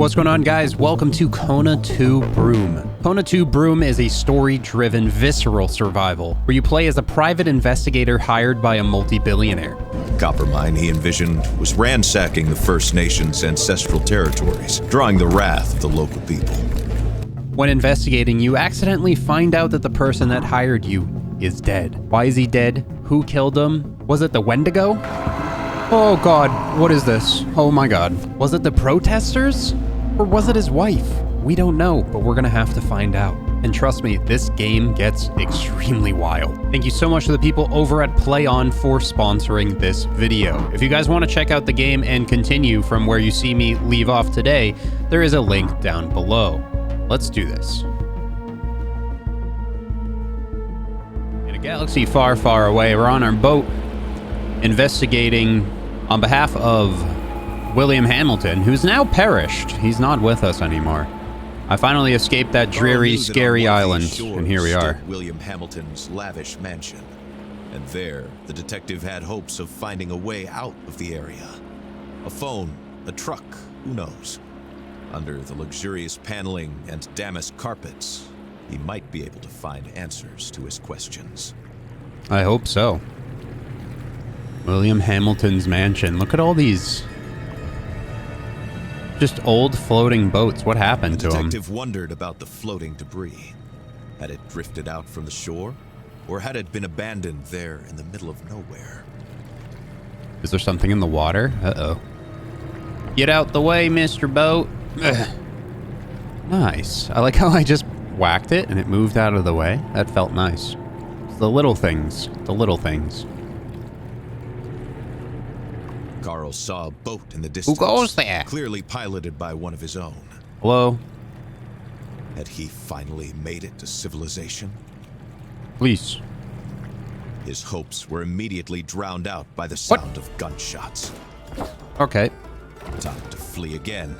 What's going on, guys? Welcome to Kona II Brume. Kona II Brume is a story-driven, visceral survival where you play as a private investigator hired by a multi-billionaire. The copper mine he envisioned was ransacking the First Nations' ancestral territories, drawing the wrath of the local people. When investigating, you accidentally find out that the person that hired you is dead. Why is he dead? Who killed him? Was it the Wendigo? Oh god, what is this? Oh my god. Was it the protesters? Or was it his wife? We don't know, but we're gonna have to find out. And trust me, this game gets extremely wild. Thank you so much to the people over at PlayOn for sponsoring this video. If you guys want to check out the game and continue from where you see me leave off today, there is a link down below. Let's do this. In a galaxy far, far away, we're on our boat investigating on behalf of William Hamilton, who's now perished. He's not with us anymore. I finally escaped that dreary, scary island, and here we are. William Hamilton's lavish mansion. And there, the detective had hopes of finding a way out of the area. A phone, a truck, who knows? Under the luxurious paneling and damask carpets, he might be able to find answers to his questions. I hope so. William Hamilton's mansion. Look at all these just old floating boats. What happened to them? The detective wondered about the floating debris. Had it drifted out from the shore? Or had it been abandoned there in the middle of nowhere? Is there something in the water? Uh-oh. Get out the way, Mr. Boat. Ugh. Nice. I like how I just whacked it and it moved out of the way. That felt nice. It's the little things. The little things. Carl saw a boat in the distance. Who goes there? Clearly piloted by one of his own. Hello? Had he finally made it to civilization? Please. His hopes were immediately drowned out by the sound of gunshots. Okay. Time to flee again,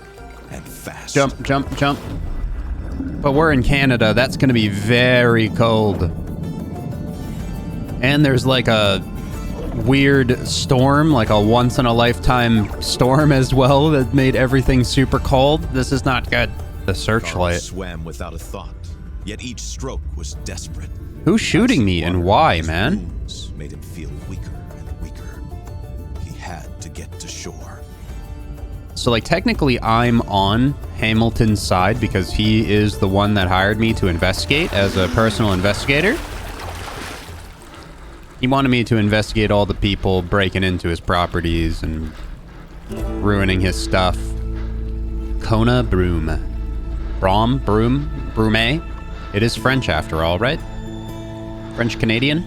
and fast. Jump, jump, jump. But we're in Canada. That's going to be very cold. And there's like a weird storm, like a once-in-a-lifetime storm as well, that made everything super cold. This is not good. The searchlight. Carl swam without a thought, yet each stroke was desperate. Who's shooting me and why, man? Wounds made him feel weaker and weaker. He had to get to shore. So, like, technically I'm on Hamilton's side because he is the one that hired me to investigate as a personal investigator. He wanted me to investigate all the people breaking into his properties and ruining his stuff. Kona Brume. Brume? It is French after all, right? French-Canadian?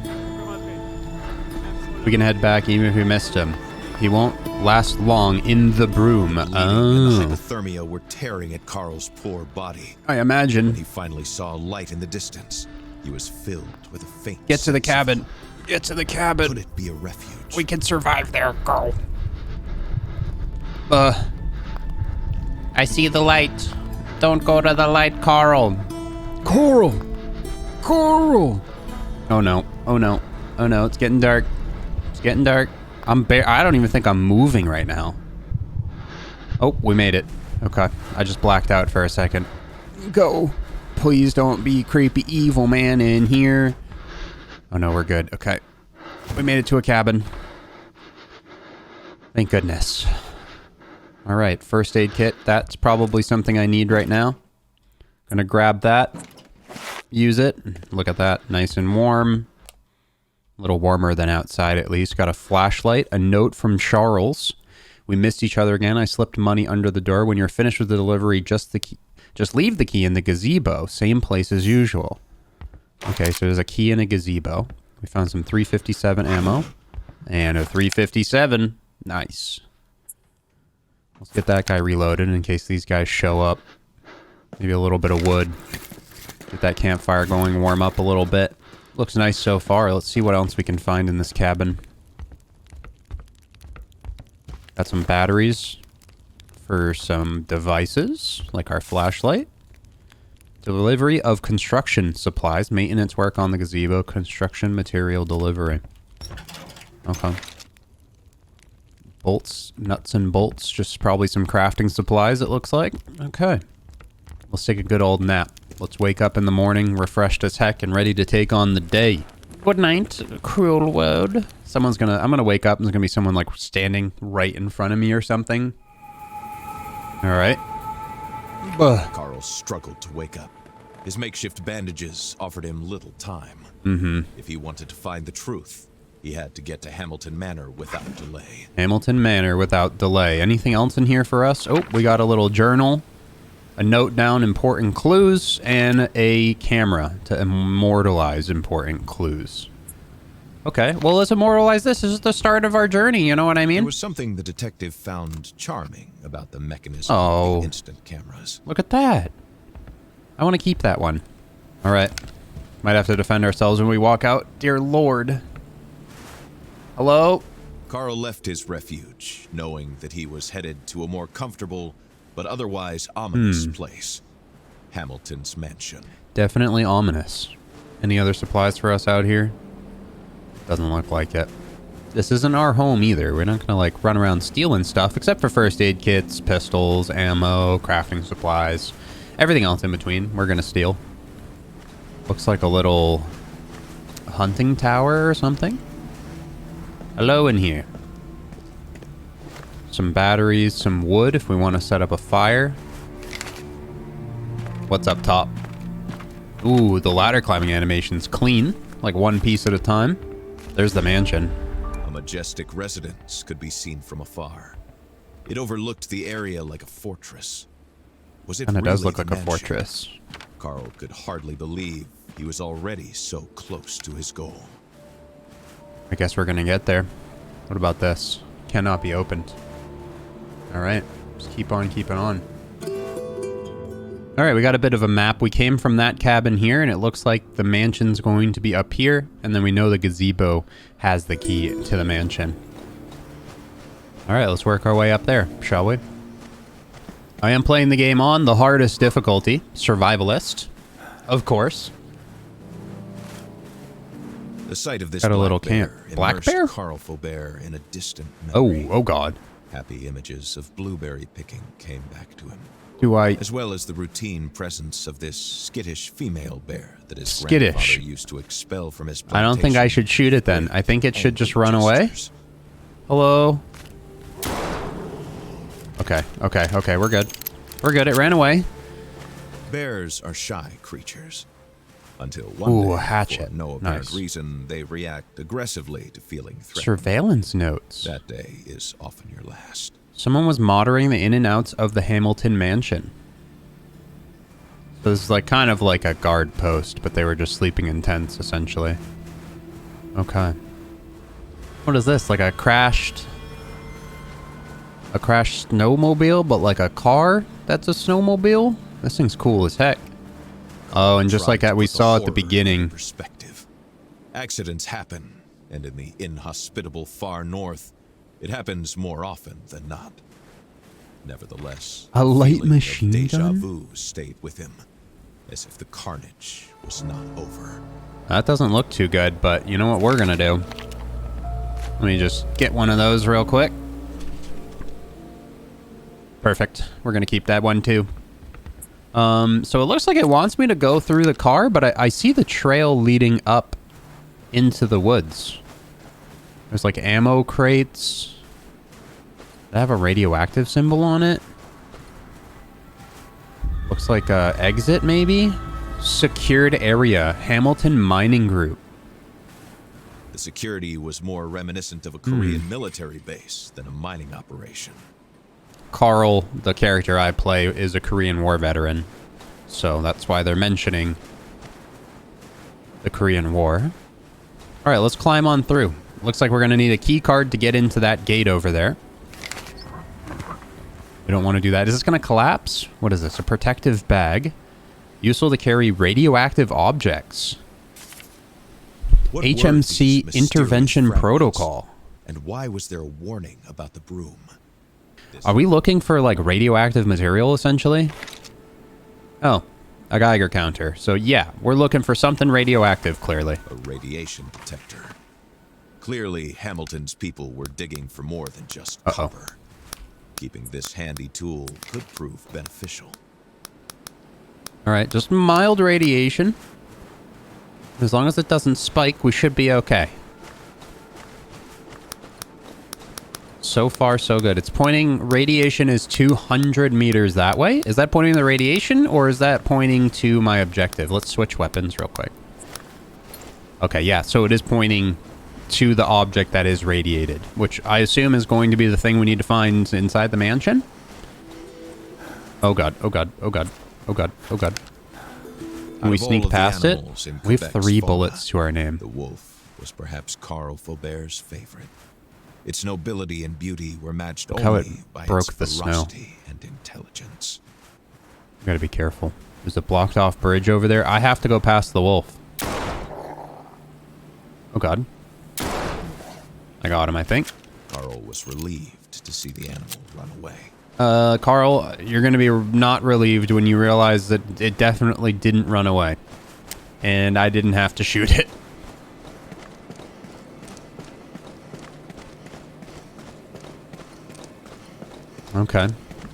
We can head back even if we missed him. He won't last long in the Brume. Oh. The hypothermia were tearing at Carl's poor body. I imagine. When he finally saw a light in the distance, he was filled with a faint Get to the sense cabin. Get to the cabin. Could it be a refuge? We can survive there, girl. I see the light. Don't go to the light, Carl. Coral. Oh no. Oh no. Oh no. It's getting dark. It's getting dark. I don't even think I'm moving right now. Oh, we made it. Okay. I just blacked out for a second. Go. Please don't be creepy evil man in here. Oh no, we're good. Okay. We made it to a cabin. Thank goodness. All right, first aid kit. That's probably something I need right now. Gonna grab that. Use it. Look at that. Nice and warm. A little warmer than outside at least. Got a flashlight. A note from Charles. We missed each other again. I slipped money under the door. When you're finished with the delivery, just leave the key in the gazebo. Same place as usual. Okay, so there's a key in a gazebo. We found some 357 ammo. And a 357. Nice. Let's get that guy reloaded in case these guys show up. Maybe a little bit of wood. Get that campfire going, warm up a little bit. Looks nice so far. Let's see what else we can find in this cabin. Got some batteries for some devices, like our flashlight. Delivery of construction supplies. Maintenance work on the gazebo. Construction material delivery. Okay. Bolts, nuts and bolts. Just probably some crafting supplies, it looks like. Okay. Let's take a good old nap. Let's wake up in the morning, refreshed as heck, and ready to take on the day. Good night, cruel world. I'm gonna wake up and there's gonna be someone like standing right in front of me or something. All right. Carl struggled to wake up. His makeshift bandages offered him little time. If he wanted to find the truth, he had to get to Hamilton Manor without delay. Hamilton Manor without delay. Anything else in here for us? Oh, we got a little journal, a note down important clues, and a camera to immortalize important clues. Okay, well, let's immortalize this. This is the start of our journey, you know what I mean? There was something the detective found charming about the mechanism of the instant cameras. Look at that. I want to keep that one. All right. Might have to defend ourselves when we walk out. Dear Lord. Hello? Carl left his refuge, knowing that he was headed to a more comfortable but otherwise ominous place. Hamilton's mansion. Definitely ominous. Any other supplies for us out here? Doesn't look like it. This isn't our home either. We're not gonna like run around stealing stuff, except for first aid kits, pistols, ammo, crafting supplies. Everything else in between, we're gonna steal. Looks like a little hunting tower or something. Hello in here. Some batteries, some wood if we want to set up a fire. What's up top? Ooh, the ladder climbing animation's clean, like one piece at a time. There's the mansion. A majestic residence could be seen from afar. It overlooked the area like a fortress. Was it And it really does look the like a mansion? fortress. Carl could hardly believe he was already so close to his goal. I guess we're gonna get there. What about this? Cannot be opened. Alright, just keep on keeping on. Alright, we got a bit of a map. We came from that cabin here, and it looks like the mansion's going to be up here, and then we know the gazebo has the key to the mansion. Alright, let's work our way up there, shall we? I am playing the game on the hardest difficulty, Survivalist, of course. The sight of this Got a little black camp. bear Black immersed bear? Carl Faubert in a distant Oh, memory. oh god. Happy images of blueberry picking came back to him, Do I... as well as the routine presence of this skittish female bear that his Skittish. grandfather used to expel from his I don't think I should shoot it then. I think it should just run away. Hello? Okay, okay, okay, we're good. We're good, it ran away. Bears are shy creatures. Until one Ooh, day, a hatchet. for no apparent Nice. reason, they react aggressively to feeling threatened. Surveillance notes. That day is often your last. Someone was monitoring the in and outs of the Hamilton mansion. So this is like kind of like a guard post, but they were just sleeping in tents, essentially. Okay. What is this? Like a crashed snowmobile, but like a car that's a snowmobile? This thing's cool as heck. Oh, and just like that we saw at the beginning. Perspective. Accidents happen, and in the inhospitable far north, it happens more often than not. Nevertheless, A light feeling of machine deja gun? vu stayed with him, as if the carnage was not over. That doesn't look too good, but you know what we're gonna do? Let me just get one of those real quick. Perfect. We're gonna keep that one too. So it looks like it wants me to go through the car, but I see the trail leading up into the woods. There's like ammo crates. Does it have a radioactive symbol on it? Looks like a exit maybe? Secured area, Hamilton Mining Group. The security was more reminiscent of a Korean military base than a mining operation. Carl, the character I play, is a Korean War veteran. So that's why they're mentioning the Korean War. Alright, let's climb on through. Looks like we're going to need a key card to get into that gate over there. We don't want to do that. Is this going to collapse? What is this? A protective bag. Useful to carry radioactive objects. What were these HMC mysterious Intervention fragments? Protocol. And why was there a warning about the Brume? Are we looking for, like, radioactive material, essentially? Oh, a Geiger counter. So, yeah, we're looking for something radioactive, clearly. A radiation detector. Clearly, Hamilton's people were digging for more than just cover. Keeping this handy tool could prove beneficial. All right, just mild radiation. As long as it doesn't spike, we should be okay. So far, so good. It's pointing, radiation is 200 meters that way. Is that pointing the radiation, or is that pointing to my objective? Let's switch weapons real quick. Okay, yeah, so it is pointing to the object that is radiated, which I assume is going to be the thing we need to find inside the mansion. Oh god, oh god, oh god, oh god, oh god. Can we sneak past it? We have 3 bullets to our name. The wolf was perhaps Carl Faubert's favorite. Its nobility and beauty were matched only by its ferocity and intelligence. We gotta be careful. There's a blocked off bridge over there. I have to go past the wolf. Oh god. I got him, I think. Carl was relieved to see the animal run away. Carl, you're gonna be not relieved when you realize that it definitely didn't run away. And I didn't have to shoot it. Okay.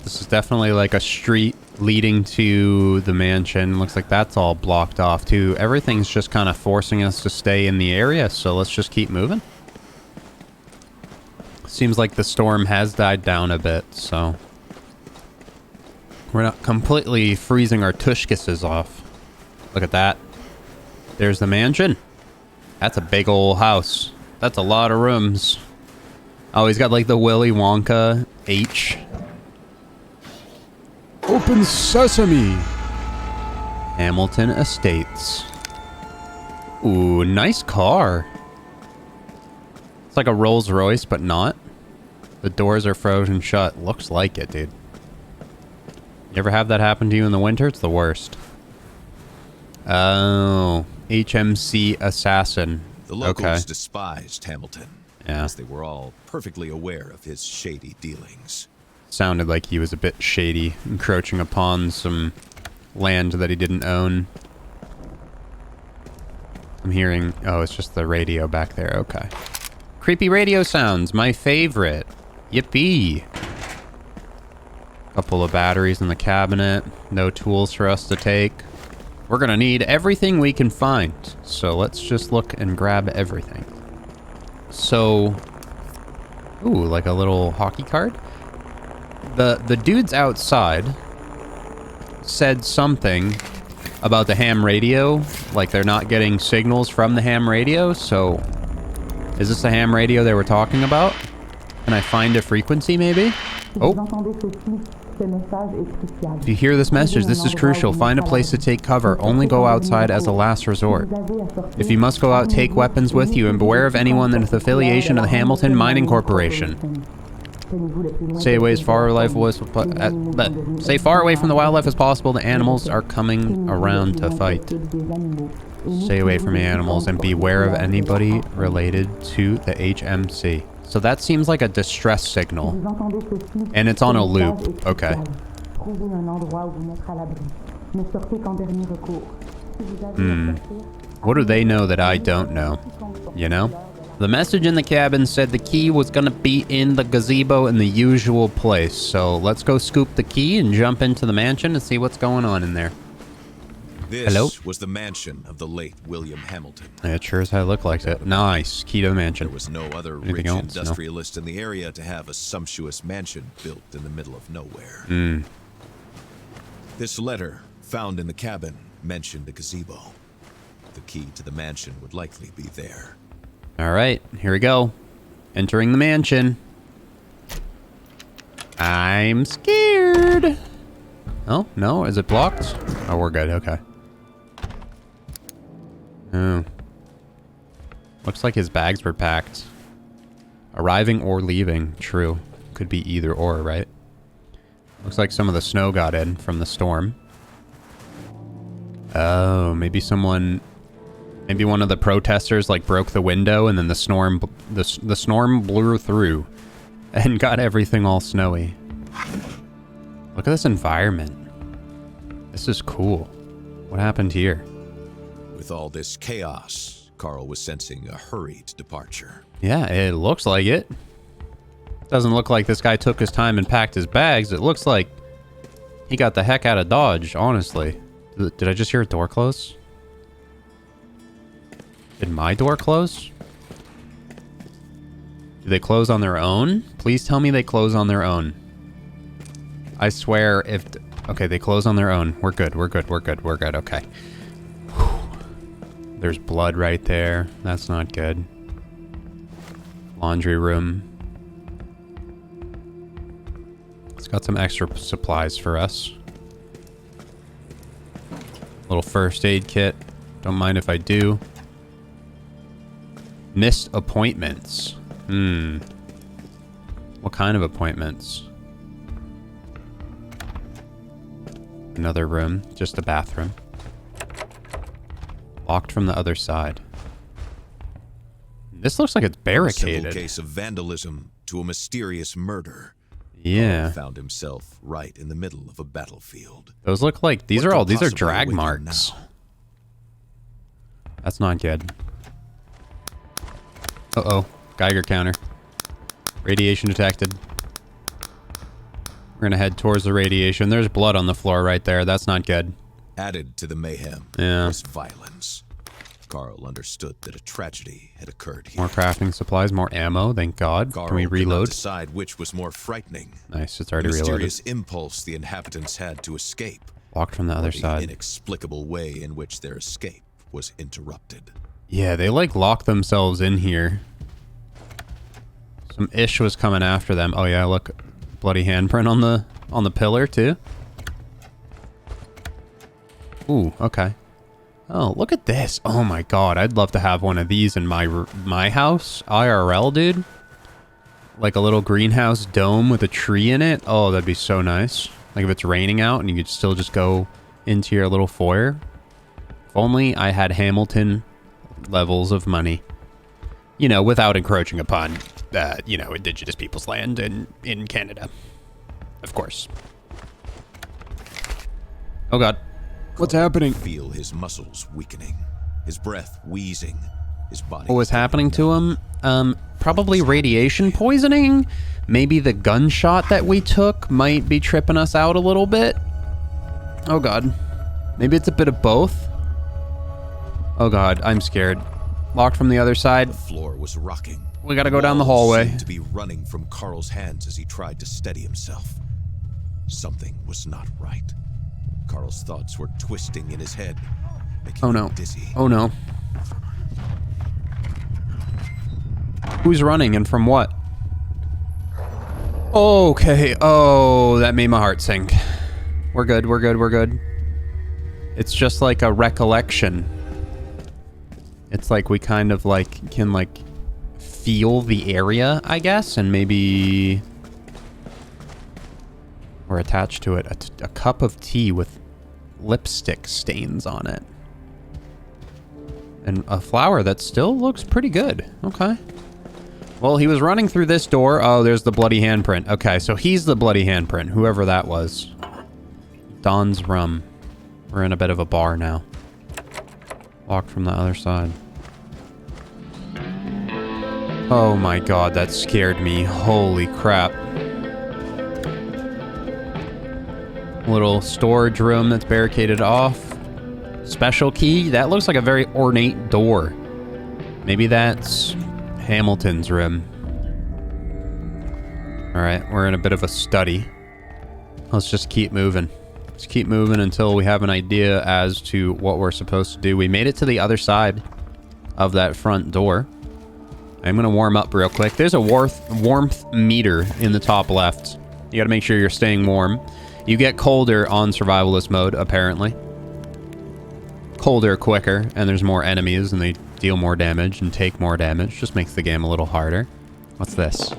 This is definitely like a street leading to the mansion. Looks like that's all blocked off too. Everything's just kind of forcing us to stay in the area, so let's just keep moving. Seems like the storm has died down a bit, so we're not completely freezing our tushkuses off. Look at that. There's the mansion. That's a big old house. That's a lot of rooms. Oh, he's got like the Willy Wonka H. Open sesame. Hamilton Estates. Ooh, nice car. It's like a Rolls Royce, but not. The doors are frozen shut. Looks like it, dude. You ever have that happen to you in the winter? It's the worst. Oh, HMC Assassin. The locals despised Hamilton. Yeah. As they were all perfectly aware of his shady dealings. Sounded like he was a bit shady, encroaching upon some land that he didn't own. I'm hearing... Oh, it's just the radio back there. Okay. Creepy radio sounds. My favorite. Yippee. Couple of batteries in the cabinet. No tools for us to take. We're gonna need everything we can find. So let's just look and grab everything. So... Ooh, like a little hockey card? The dudes outside said something about the ham radio. Like they're not getting signals from the ham radio, so... Is this the ham radio they were talking about? Can I find a frequency, maybe? Oh. If you hear this message, this is crucial. Find a place to take cover. Only go outside as a last resort. If you must go out, take weapons with you, and beware of anyone with affiliation to the Hamilton Mining Corporation. Stay away as far away stay far away from the wildlife as possible. The animals are coming around to fight. Stay away from the animals and beware of anybody related to the HMC. So that seems like a distress signal. And it's on a loop. Okay. What do they know that I don't know? You know? The message in the cabin said the key was gonna be in the gazebo in the usual place. So let's go scoop the key and jump into the mansion and see what's going on in there. This was the mansion of the late William Hamilton. It sure as hell looked like it. Nice. Key to the mansion. There was no other rich industrialist in the area to have a sumptuous mansion built in the middle of nowhere. This letter, found in the cabin, mentioned a gazebo. The key to the mansion would likely be there. All right, here we go. Entering the mansion. I'm scared. Oh, no, is it blocked? Oh, we're good, okay. Oh. Looks like his bags were packed. Arriving or leaving, true. Could be either or, right? Looks like some of the snow got in from the storm. Oh, maybe someone... Maybe one of the protesters like broke the window and then the storm blew through and got everything all snowy. Look at this environment. This is cool. What happened here? With all this chaos, Carl was sensing a hurried departure. Yeah, it looks like it. Doesn't look like this guy took his time and packed his bags. It looks like he got the heck out of Dodge, honestly. Did I just hear a door close? Did my door close? Do they close on their own? Please tell me they close on their own. I swear if... Okay, they close on their own. We're good, we're good, we're good, we're good, okay. Whew. There's blood right there. That's not good. Laundry room. It's got some extra supplies for us. Little first aid kit. Don't mind if I do. Missed appointments. What kind of appointments? Another room. Just a bathroom. Locked from the other side. This looks like it's barricaded. A simple case of vandalism to a mysterious murder. Yeah. Carl found himself right in the middle of a battlefield. These look like these are drag await him marks. now? That's not good. Uh-oh. Geiger counter. Radiation detected. We're gonna head towards the radiation. There's blood on the floor right there. That's not good. Added to the mayhem was violence. Carl understood that a tragedy had occurred here. More crafting supplies, more ammo. Thank God. Carl Can we could not reload? decide which was more frightening. Nice. It's already the reloaded. mysterious impulse the inhabitants had to escape. Locked from the other The side. inexplicable way in which their escape was interrupted. Yeah, they like lock themselves in here. Some ish was coming after them. Oh yeah, look, bloody handprint on the pillar too. Ooh, okay. Oh, look at this. Oh my God, I'd love to have one of these in my house, IRL, dude. Like a little greenhouse dome with a tree in it. Oh, that'd be so nice. Like if it's raining out and you could still just go into your little foyer. If only I had Hamilton levels of money. You know, without encroaching upon, you know, indigenous people's land in Canada. Of course. Oh God. What's happening? Feel his muscles weakening, his breath wheezing, his body. What was happening to him? Probably radiation poisoning. Maybe the gunshot that we took might be tripping us out a little bit. Oh God. Maybe it's a bit of both. Oh God, I'm scared. Locked from the other side. The floor was rocking. We gotta go down the Walls hallway. seemed to be running from Carl's hands as he tried to steady himself. Something was not right. Carl's thoughts were twisting in his head, making Oh no. him dizzy. Oh no. Who's running and from what? Okay. Oh, that made my heart sink. We're good, we're good, we're good. It's just like a recollection. It's like we kind of like can like feel the area, I guess, and maybe we're attached to it. A cup of tea with lipstick stains on it. And a flower that still looks pretty good. Okay. Well, he was running through this door. Oh, there's the bloody handprint. Okay, so he's the bloody handprint, whoever that was. Don's rum. We're in a bit of a bar now. Locked from the other side. Oh my God, that scared me. Holy crap. Little storage room that's barricaded off. Special key. That looks like a very ornate door. Maybe that's Hamilton's room. All right, we're in a bit of a study. Let's just keep moving. Let's keep moving until we have an idea as to what we're supposed to do. We made it to the other side of that front door. I'm going to warm up real quick. There's a warmth meter in the top left. You got to make sure you're staying warm. You get colder on survivalist mode, apparently. Colder quicker, and there's more enemies, and they deal more damage and take more damage. Just makes the game a little harder. What's this?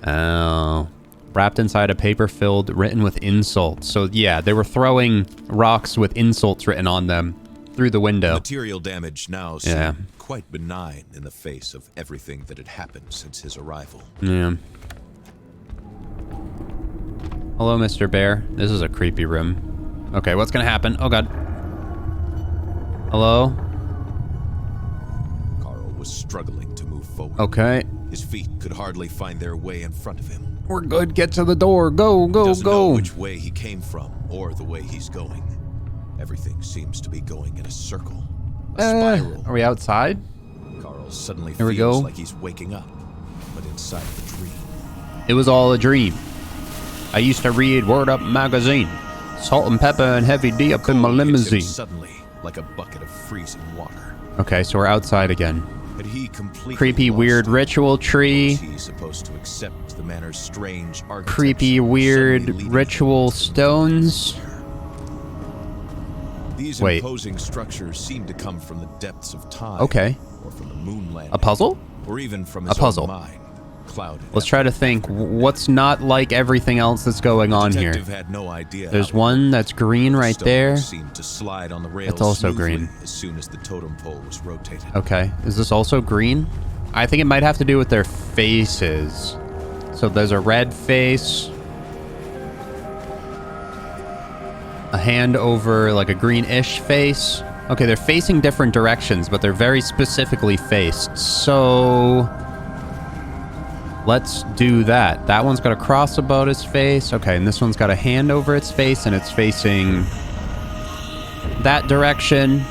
Oh. Wrapped inside a paper filled, written with insults. So yeah, they were throwing rocks with insults written on them through the window. Material damage now seemed quite benign in the face of everything that had happened since his arrival. Yeah. Hello, Mr. Bear. This is a creepy room. Okay, what's gonna happen? Oh God. Hello? was struggling to move forward. Okay. His feet could hardly find their way in front of him. We're good. Get to the door. Go, He go, doesn't know go. which way he came from or the way he's going. Everything seems to be going in a circle, a spiral. Are we outside? Carl suddenly Here we feels go. like he's waking up, but inside of a dream. It was all a dream. I used to read Word Up magazine. Salt and pepper and heavy D up in my Cold hits him limousine. suddenly, like a bucket of freezing water. Okay, so we're outside again. Had he completely Creepy, lost weird it? ritual tree. Was he supposed to accept the manor's strange architecture, Creepy, weird suddenly leading ritual him to stones. These Wait. imposing structures seem to come from the depths of time. Okay. Or from the moon landing. A puzzle? Or even from his A puzzle. own mind. Clouded. Let's try to think. What's not like everything else that's going on here? Detective had no idea. There's how one that's green right stone there. seemed to slide on the rails It's also smoothly green. as soon as the totem pole was rotated. Okay. Is this also green? I think it might have to do with their faces. So there's a red face. A hand over like a greenish face. Okay, they're facing different directions, but they're very specifically faced. So let's do that. That one's got a cross about its face. Okay, and this one's got a hand over its face, and it's facing that direction.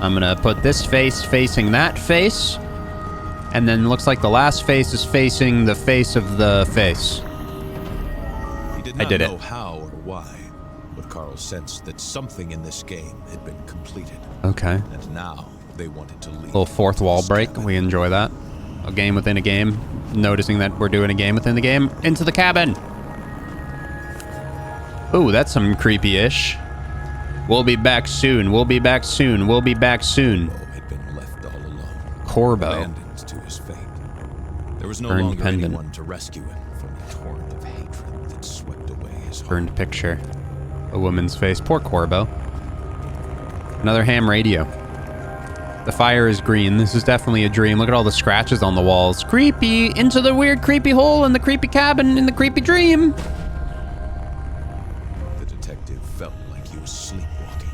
I'm gonna put this face facing that face. And then looks like the last face is facing the face of the face. He did I not did know it. how or why, but Carl sensed that something in this game had been completed. Okay. And now they wanted to leave. Little fourth wall break. We enjoy that. A game within a game. Noticing that we're doing a game within the game. Into the cabin. Ooh, that's some creepy-ish. We'll be back soon. We'll be back soon. We'll be back soon. Corbo had been left all alone. Corbo. Abandoned to his fate. There was no Burned longer pendant. anyone to rescue him from the torrent of hatred that swept away his heart. Burned picture. A woman's face. Poor Corbo. Another ham radio. The fire is green. This is definitely a dream. Look at all the scratches on the walls. Creepy. Into the weird creepy hole in the creepy cabin in the creepy dream. The detective felt like he was sleepwalking,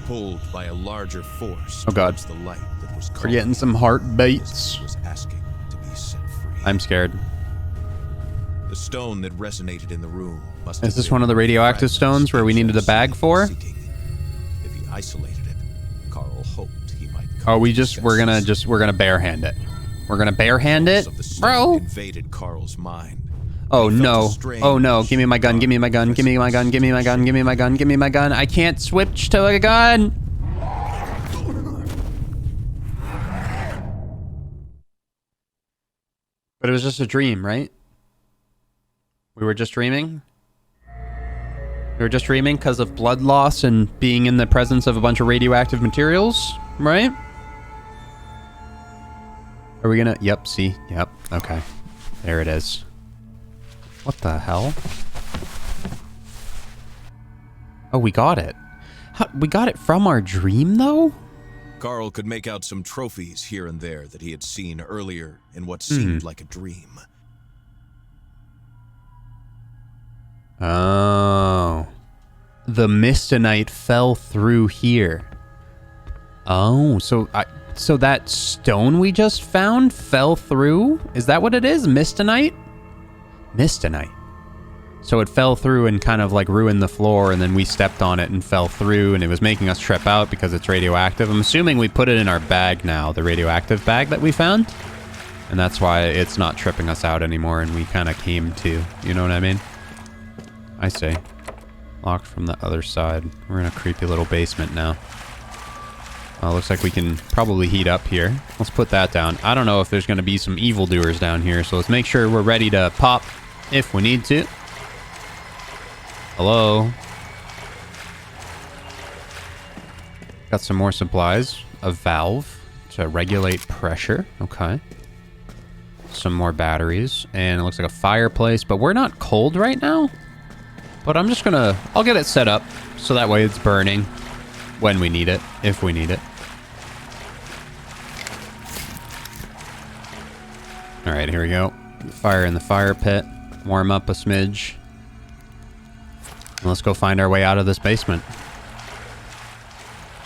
pulled by a larger force Oh, God. towards the light that was We're getting some heartbeats. was asking to be set free. I'm scared. The stone that resonated in the room must Is have this been one of the radioactive fragments stones where we needed a bag for? seeking. If he isolated it, Carl hoped he might come Oh, to his senses. we're gonna barehand it. We're gonna barehand it? Of the stone Bro. invaded Carl's mind. Oh He felt no. a strange, Oh no. Give me my gun. Give me my gun. Give me my gun. Give me my gun. Give me my gun. Give me my gun. I can't switch to a gun. But it was just a dream, right? We were just dreaming? We were just dreaming because of blood loss and being in the presence of a bunch of radioactive materials, right? Are we gonna... Yep, see? Yep, okay. There it is. What the hell? Oh, we got it. We got it from our dream, though? Carl could make out some trophies here and there that he had seen earlier in what seemed like a dream. Oh. The Mistonite fell through here. Oh, so that stone we just found fell through? Is that what it is? Mistonite? Mistonite. So it fell through and kind of like ruined the floor, and then we stepped on it and fell through, and it was making us trip out because it's radioactive. I'm assuming we put it in our bag now, the radioactive bag that we found. And that's why it's not tripping us out anymore, and we kind of came to. You know what I mean? I see. Locked from the other side. We're in a creepy little basement now. Looks like we can probably heat up here. Let's put that down. I don't know if there's going to be some evildoers down here, so let's make sure we're ready to pop if we need to. Hello? Got some more supplies. A valve to regulate pressure. Okay. Some more batteries. And it looks like a fireplace, but we're not cold right now. But I'm just gonna... I'll get it set up so that way it's burning when we need it, if we need it. Alright, here we go. Fire in the fire pit. Warm up a smidge. And let's go find our way out of this basement.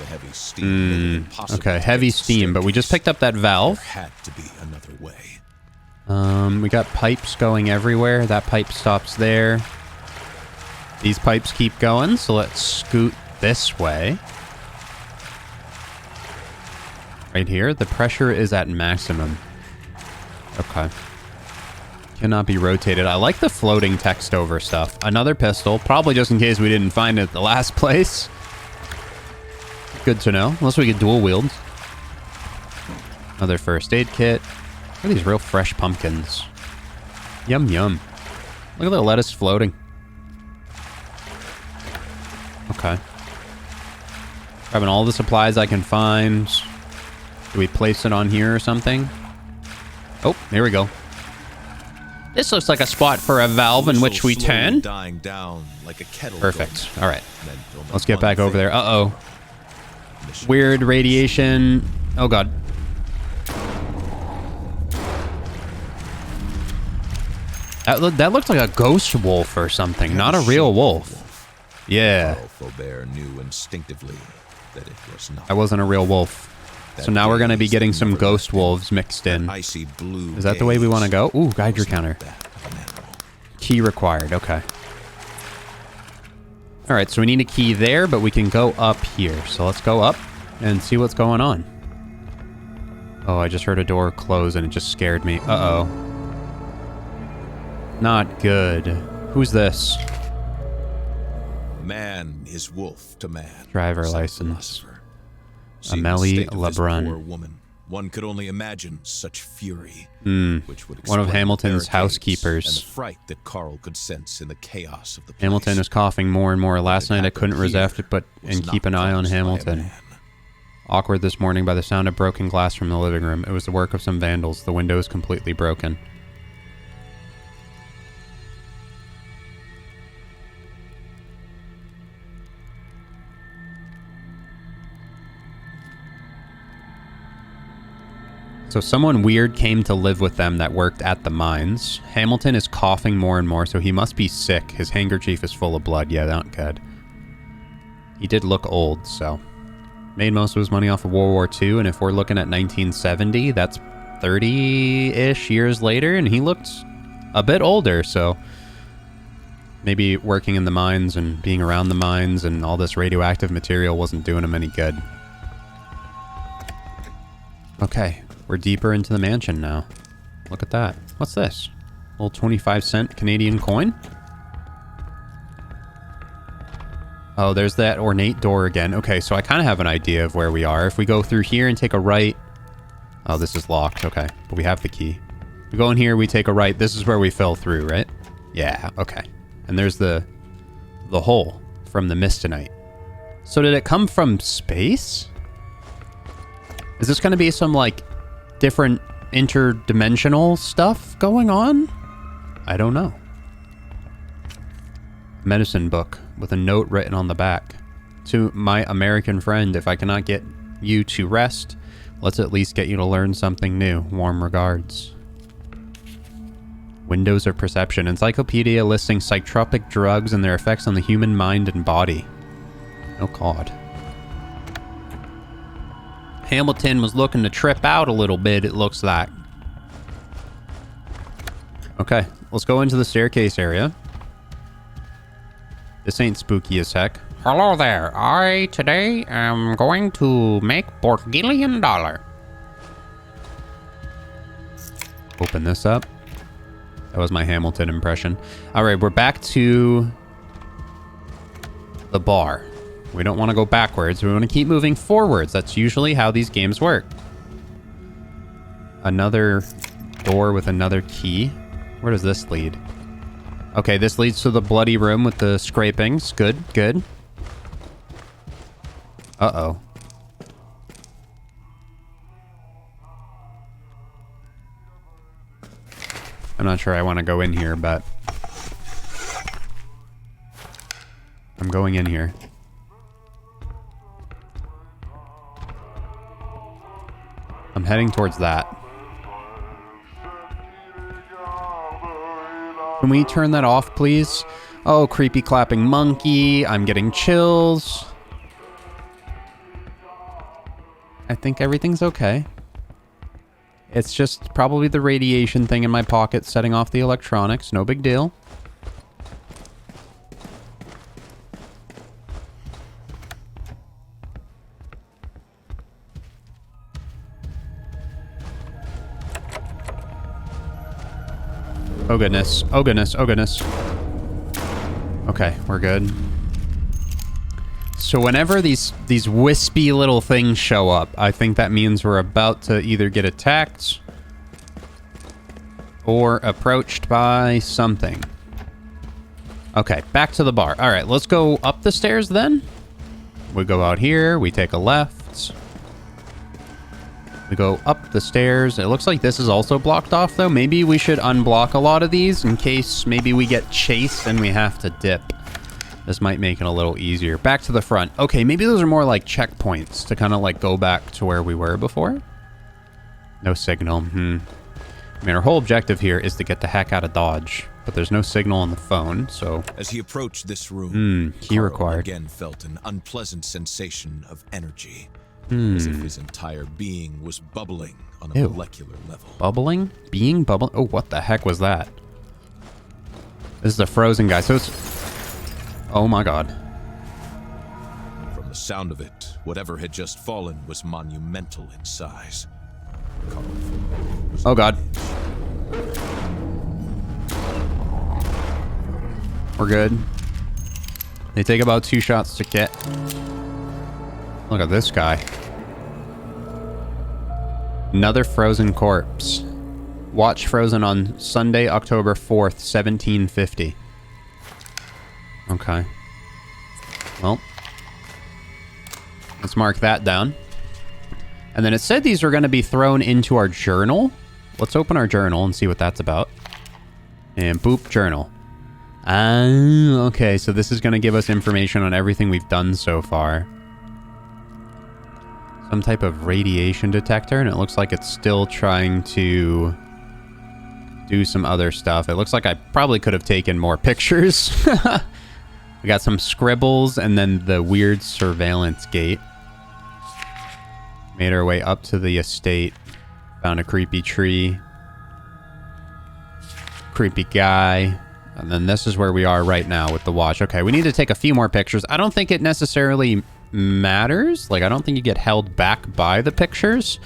The heavy steam made it impossible Okay, to heavy get to the steam, but we just staircase. picked up that valve. There had to be another way. We got pipes going everywhere. That pipe stops there. These pipes keep going, so let's scoot this way. Right here, the pressure is at maximum. Okay. Cannot be rotated. I like the floating text over stuff. Another pistol, probably just in case we didn't find it at the last place. Good to know, unless we get dual wield. Another first aid kit. Look at these real fresh pumpkins. Yum, yum. Look at the lettuce floating. Okay. Grabbing all the supplies I can find. Do we place it on here or something? Oh, here we go. This looks like a spot for a valve in which we turn. Dying down like a kettle. Perfect. All right. Meant only Let's get one back over thing. there. Uh-oh. Mission Weird radiation. Oh, God. That looked like a ghost wolf or something, not a real wolf. Yeah, Carl Faubert knew instinctively that it was not. that wasn't a real wolf. So now we're going to be getting some ghost wolves mixed in. Icy blue. Is that the way we want to go? Ooh, Geiger gaze counter. was not that of an animal. Key required. Okay. All right, so we need a key there, but we can go up here. So let's go up and see what's going on. Oh, I just heard a door close and it just scared me. Uh-oh. Not good. Who's this? Man is wolf to man. Driver said the license. philosopher. Seeing the Amélie state of this Lebrun. poor woman, one could only imagine such fury, which would One of explain Hamilton's barricades housekeepers. and the fright that Carl could sense in the chaos of the place. Hamilton is coughing more and more. Last night I couldn't resist it but was and keep an not eye on caused by a Hamilton. man. Awkward this morning by the sound of broken glass from the living room. It was the work of some vandals. The window is completely broken. So someone weird came to live with them that worked at the mines. Hamilton is coughing more and more, so he must be sick. His handkerchief is full of blood. Yeah, not good. He did look old, so... Made most of his money off of World War II, and if we're looking at 1970, that's 30-ish years later, and he looked a bit older, so... Maybe working in the mines and being around the mines and all this radioactive material wasn't doing him any good. Okay. We're deeper into the mansion now. Look at that. What's this? Little 25-cent Canadian coin? Oh, there's that ornate door again. Okay, so I kind of have an idea of where we are. If we go through here and take a right... Oh, this is locked. Okay, but we have the key. We go in here, we take a right. This is where we fell through, right? Yeah, okay. And there's the hole from the Mistonite. So did it come from space? Is this going to be some, like... different interdimensional stuff going on? I don't know. Medicine book with a note written on the back. To my American friend, if I cannot get you to rest, let's at least get you to learn something new. Warm regards. Windows of Perception. Encyclopedia listing psychotropic drugs and their effects on the human mind and body. Oh God. Hamilton was looking to trip out a little bit, it looks like. Okay, let's go into the staircase area. This ain't spooky as heck. Hello there. I today am going to make $1 billion. Open this up. That was my Hamilton impression. All right, we're back to the bar. We don't want to go backwards. We want to keep moving forwards. That's usually how these games work. Another door with another key. Where does this lead? Okay, this leads to the bloody room with the scrapings. Good, good. Uh-oh. I'm not sure I want to go in here, but... I'm going in here. I'm heading towards that. Can we turn that off, please? Oh, creepy clapping monkey. I'm getting chills. I think everything's okay. It's just probably the radiation thing in my pocket setting off the electronics. No big deal. Oh goodness. Oh goodness. Oh goodness. Okay, we're good. So whenever these wispy little things show up, I think that means we're about to either get attacked or approached by something. Okay, back to the bar. All right, let's go up the stairs then. We go out here, we take a left. We go up the stairs. It looks like this is also blocked off though. Maybe we should unblock a lot of these in case maybe we get chased and we have to dip. This might make it a little easier. Back to the front. Okay, maybe those are more like checkpoints to kind of like go back to where we were before. No signal. I mean, our whole objective here is to get the heck out of Dodge, but there's no signal on the phone, so... As he approached this room, key Carl required. again felt an unpleasant sensation of energy, as if his entire being was bubbling on a molecular level. Bubbling? Being bubbling? Oh, what the heck was that? This is a frozen guy, so it's... Oh my god. From the sound of it, whatever had just fallen was monumental in size. Carl Faubert was oh god. We're good. They take about 2 shots to get. Look at this guy. Another frozen corpse. Watch frozen on Sunday, October 4th, 1750. Okay. Well, let's mark that down. And then it said these were going to be thrown into our journal. Let's open our journal and see what that's about. And boop, journal. Okay, so this is going to give us information on everything we've done so far. Some type of radiation detector, and it looks like it's still trying to do some other stuff. It looks like I probably could have taken more pictures. We got some scribbles and then the weird surveillance gate. Made our way up to the estate. Found a creepy tree. Creepy guy. And then this is where we are right now with the watch. Okay, we need to take a few more pictures. I don't think it necessarily matters. Like, I don't think you get held back by the pictures.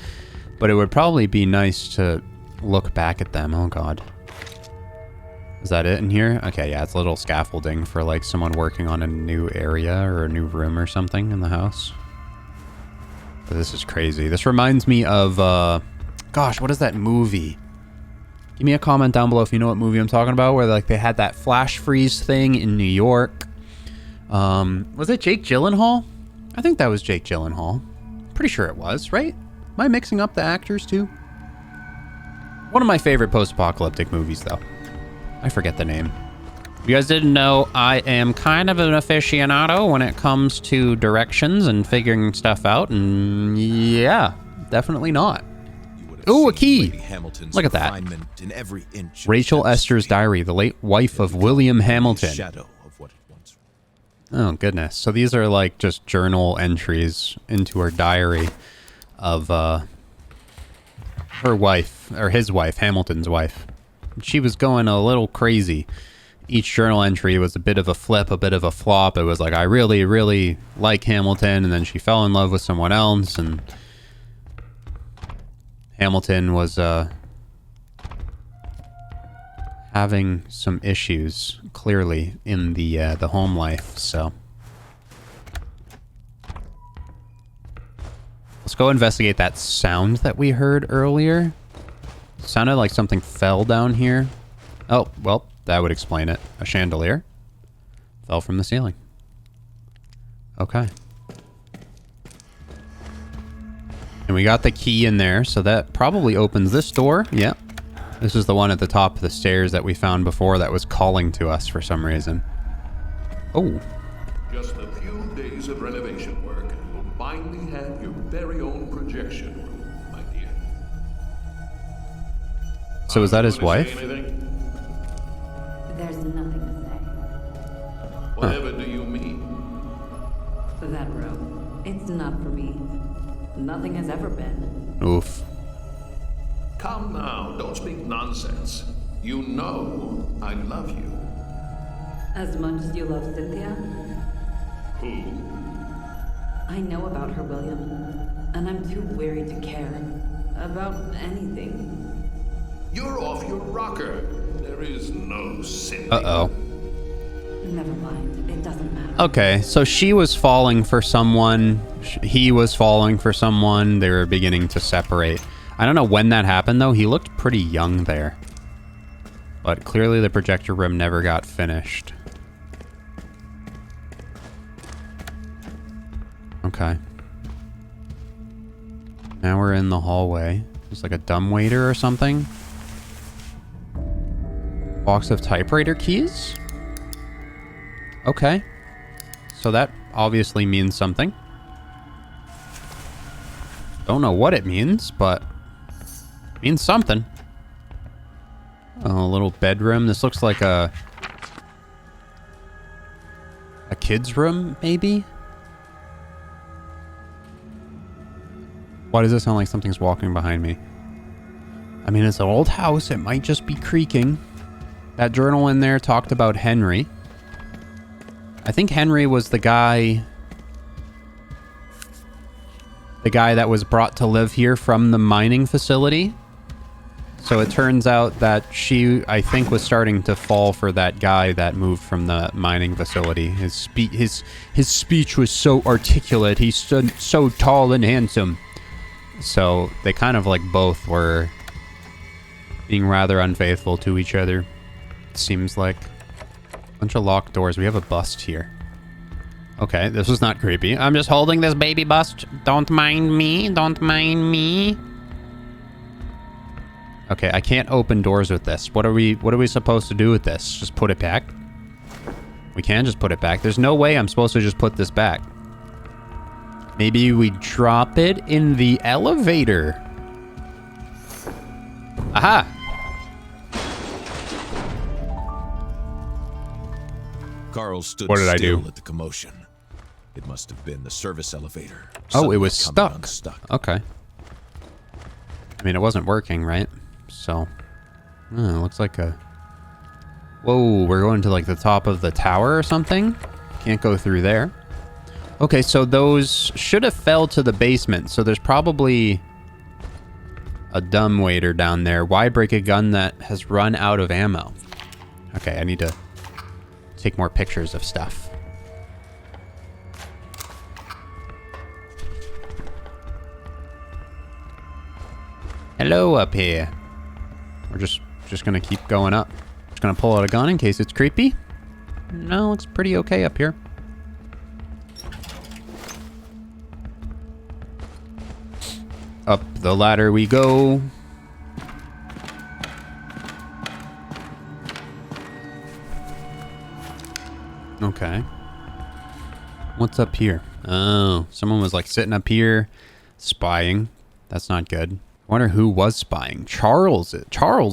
But it would probably be nice to look back at them. Oh, God. Is that it in here? Okay, yeah, it's a little scaffolding for, like, someone working on a new area or a new room or something in the house. But this is crazy. This reminds me of, gosh, what is that movie? Give me a comment down below if you know what movie I'm talking about, where, like, they had that flash freeze thing in New York. Was it Jake Gyllenhaal? I think that was Jake Gyllenhaal. Pretty sure it was, right? Am I mixing up the actors, too? One of my favorite post-apocalyptic movies, though. I forget the name. If you guys didn't know, I am kind of an aficionado when it comes to directions and figuring stuff out, and yeah, definitely not. Ooh, a key! Look at that. Rachel Esther's diary, the late wife of William Hamilton. Oh, goodness. So these are like just journal entries into her diary of her wife, or his wife, Hamilton's wife. She was going a little crazy. Each journal entry was a bit of a flip, a bit of a flop. It was like, I really, really like Hamilton, and then she fell in love with someone else, and Hamilton was having some issues, clearly, in the home life, so. Let's go investigate that sound that we heard earlier. Sounded like something fell down here. Oh, well, that would explain it. A chandelier fell from the ceiling. Okay. And we got the key in there, so that probably opens this door. Yep. This is the one at the top of the stairs that we found before that was calling to us for some reason. Oh. Just a few days of renovation work, and you'll finally have your very own projection room, my dear. So is that his wife? There's nothing to say. Whatever do you mean? That room, it's not for me. Nothing has ever been. Oof. Come now, don't speak nonsense. You know I love you. As much as you love Cynthia? Who? I know about her, William. And I'm too weary to care. About anything. You're off your rocker. There is no Cynthia. Uh-oh. Never mind. It doesn't matter. Okay, so she was falling for someone. He was falling for someone. They were beginning to separate. I don't know when that happened, though. He looked pretty young there. But clearly the projector room never got finished. Okay. Now we're in the hallway. There's like a dumbwaiter or something. Box of typewriter keys? Okay. So that obviously means something. Don't know what it means, but it means something. Oh, a little bedroom. This looks like a kid's room, maybe? Why does it sound like something's walking behind me? I mean, it's an old house. It might just be creaking. That journal in there talked about Henry. I think Henry was the guy that was brought to live here from the mining facility. So it turns out that she, I think, was starting to fall for that guy that moved from the mining facility. His speech was so articulate. He stood so tall and handsome. So they kind of like both were being rather unfaithful to each other. It seems like. Bunch of locked doors. We have a bust here. Okay, this was not creepy. I'm just holding this baby bust. Don't mind me. Don't mind me. Okay, I can't open doors with this. What are we supposed to do with this? Just put it back? We can just put it back. There's no way I'm supposed to just put this back. Maybe we drop it in the elevator. Aha! Carl stood What did I still do? at the commotion. It must have been the service elevator. Oh, it was suddenly coming stuck. unstuck. Okay. I mean, it wasn't working, right? So, it looks like a... Whoa, we're going to like the top of the tower or something? Can't go through there. Okay, so those should have fell to the basement. So there's probably a dumbwaiter down there. Why break a gun that has run out of ammo? Okay, I need to take more pictures of stuff. Hello up here. We're just gonna keep going up. Just gonna pull out a gun in case it's creepy. No, looks pretty okay up here. Up the ladder we go. Okay. What's up here? Oh, someone was like sitting up here spying. That's not good. I wonder who was spying. Charles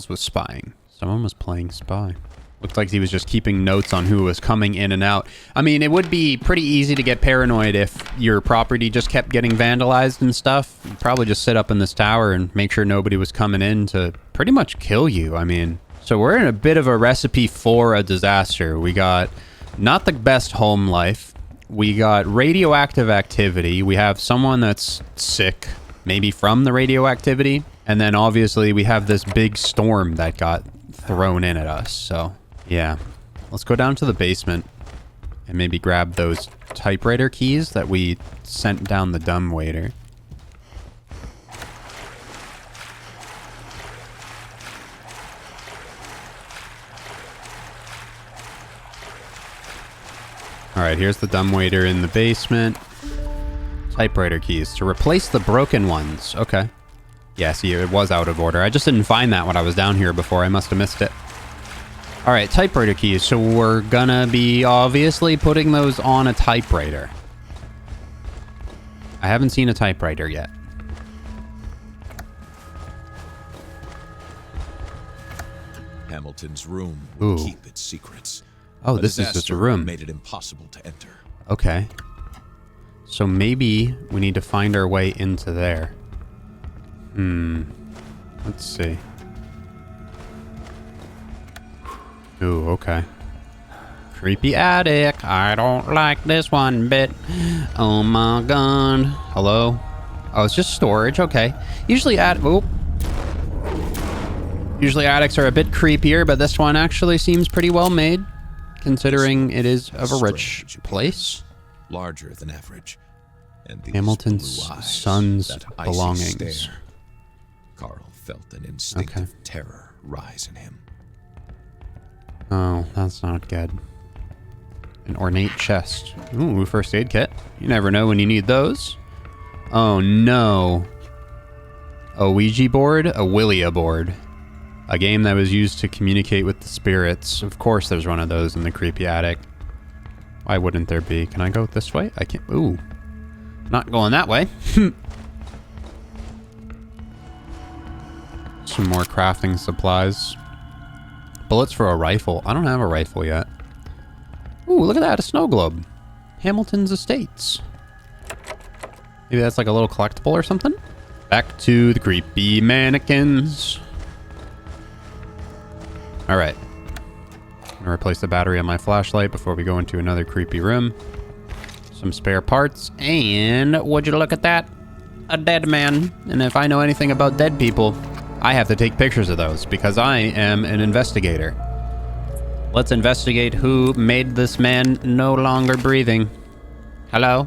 was spying. Someone was playing spy. Looked like he was just keeping notes on who was coming in and out. I mean, it would be pretty easy to get paranoid if your property just kept getting vandalized and stuff. You'd probably just sit up in this tower and make sure nobody was coming in to pretty much kill you. I mean, so we're in a bit of a recipe for a disaster. We got not the best home life. We got radioactive activity. We have someone that's sick, maybe from the radioactivity. And then obviously we have this big storm that got thrown in at us. So yeah, let's go down to the basement and maybe grab those typewriter keys that we sent down the dumbwaiter. All right, here's the dumbwaiter in the basement. Typewriter keys to replace the broken ones. Okay. Yeah, see, it was out of order. I just didn't find that when I was down here before. I must have missed it. All right, typewriter keys. So we're gonna be obviously putting those on a typewriter. I haven't seen a typewriter yet. Hamilton's room would Ooh. keep its secrets. Oh, A this is just a disaster room. made it impossible to enter. Okay. So maybe we need to find our way into there. Let's see. Ooh, okay. Creepy attic. I don't like this one bit. Oh my god. Hello? Oh, it's just storage. Okay. Usually Usually attics are a bit creepier, but this one actually seems pretty well made, considering it is of a rich place. Larger than average. And these Hamilton's blue eyes, son's that icy belongings. stare. Carl felt an instinctive terror rise in him. Oh, that's not good. An ornate chest. Ooh, first aid kit. You never know when you need those. Oh no. A Ouija board? A Willia board. A game that was used to communicate with the spirits. Of course there's one of those in the creepy attic. Why wouldn't there be? Can I go this way? I can't. Ooh. Not going that way. Some more crafting supplies. Bullets for a rifle. I don't have a rifle yet. Ooh, look at that. A snow globe. Hamilton's Estates. Maybe that's like a little collectible or something? Back to the creepy mannequins. Alright. I'm gonna replace the battery on my flashlight before we go into another creepy room. Some spare parts. And would you look at that? A dead man. And if I know anything about dead people, I have to take pictures of those because I am an investigator. Let's investigate who made this man no longer breathing. Hello?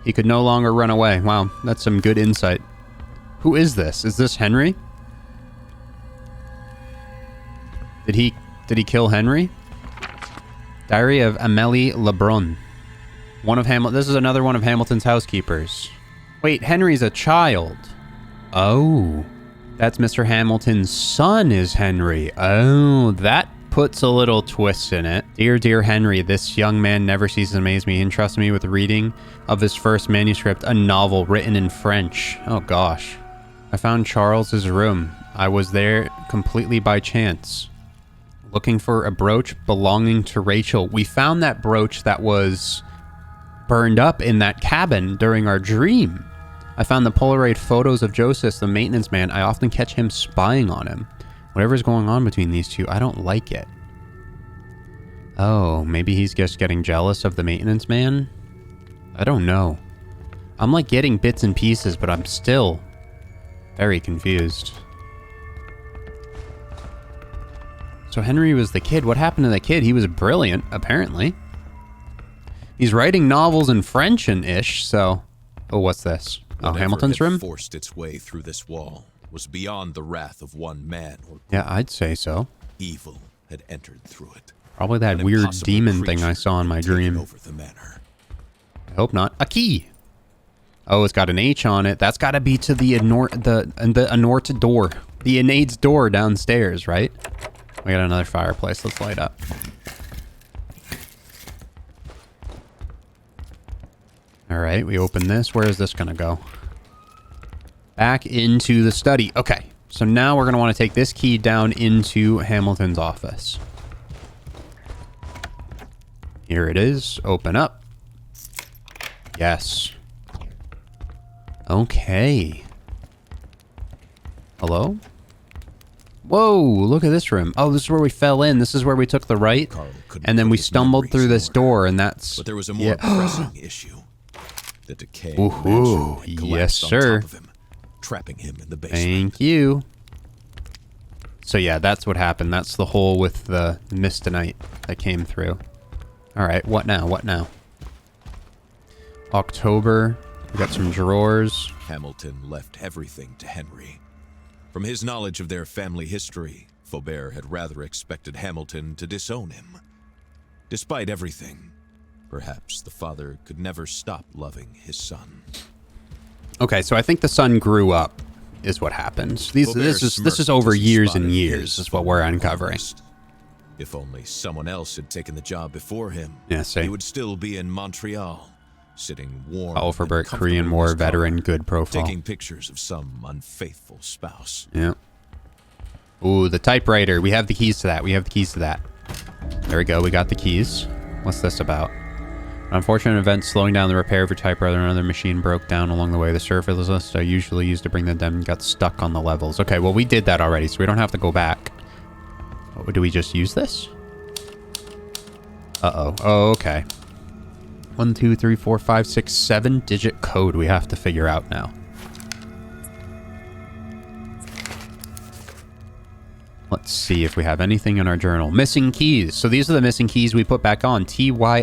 He could no longer run away. Wow, that's some good insight. Who is this? Is this Henry? Did he kill Henry? Diary of Amélie Lebrun. This is another one of Hamilton's housekeepers. Wait, Henry's a child. Oh. That's Mr. Hamilton's son is Henry. Oh, that puts a little twist in it. Dear Henry, this young man never ceases to amaze me. He entrusted me with the reading of his first manuscript, a novel written in French. Oh gosh. I found Charles's room. I was there completely by chance. Looking for a brooch belonging to Rachel. We found that brooch that was burned up in that cabin during our dream. I found the Polaroid photos of Joseph, the maintenance man. I often catch him spying on him. Whatever's going on between these two, I don't like it. Oh, maybe he's just getting jealous of the maintenance man? I don't know. I'm like getting bits and pieces, but I'm still very confused. So Henry was the kid. What happened to the kid? He was brilliant, apparently. He's writing novels in French and ish, so... Oh, what's this? Oh, Hamilton's room? Forced its way through this wall was beyond the wrath of one man or group. Yeah, I'd say so. Evil had entered through it. Probably that weird demon thing I saw in my dream. Over the manor. I hope not. A key. Oh, it's got an H on it. That's got to be to the Anort door. The Inade's door downstairs, right? We got another fireplace. Let's light up. All right, we open this. Where is this going to go? Back into the study. Okay, so now we're going to want to take this key down into Hamilton's office. Here it is. Open up. Yes. Okay. Hello? Whoa, look at this room. Oh, this is where we fell in. This is where we took the right. And then we stumbled through this door, and that's... But there was a more pressing issue. The decay Ooh, yes, sir. On top of him, trapping him in the basement. Thank you. So yeah, that's what happened. That's the hole with the mistonite that came through. All right, what now? What now? October. We got some drawers. Hamilton left everything to Henry. From his knowledge of their family history, Faubert had rather expected Hamilton to disown him. Despite everything, perhaps the father could never stop loving his son. Okay, so I think the son grew up, is what happens. This is over years and years, is what we're uncovering. If only someone else had taken the job before him, yes, he would still be in Montreal, sitting warm. Carl Faubert, Korean War veteran, good profile. Taking pictures of some unfaithful spouse. Yeah. Ooh, the typewriter. We have the keys to that. We have the keys to that. There we go. We got the keys. What's this about? Unfortunate event slowing down the repair of your typewriter. Another machine broke down along the way. The surface lists are usually used to bring them down and got stuck on the levels. Okay, well, we did that already, so we don't have to go back. Oh, do we just use this? Uh-oh. Oh, okay. 1, 2, 3, 4, 5, 6, 7-digit code we have to figure out now. Let's see if we have anything in our journal. Missing keys. So these are the missing keys we put back on. T-Y-I-A-H-C-N.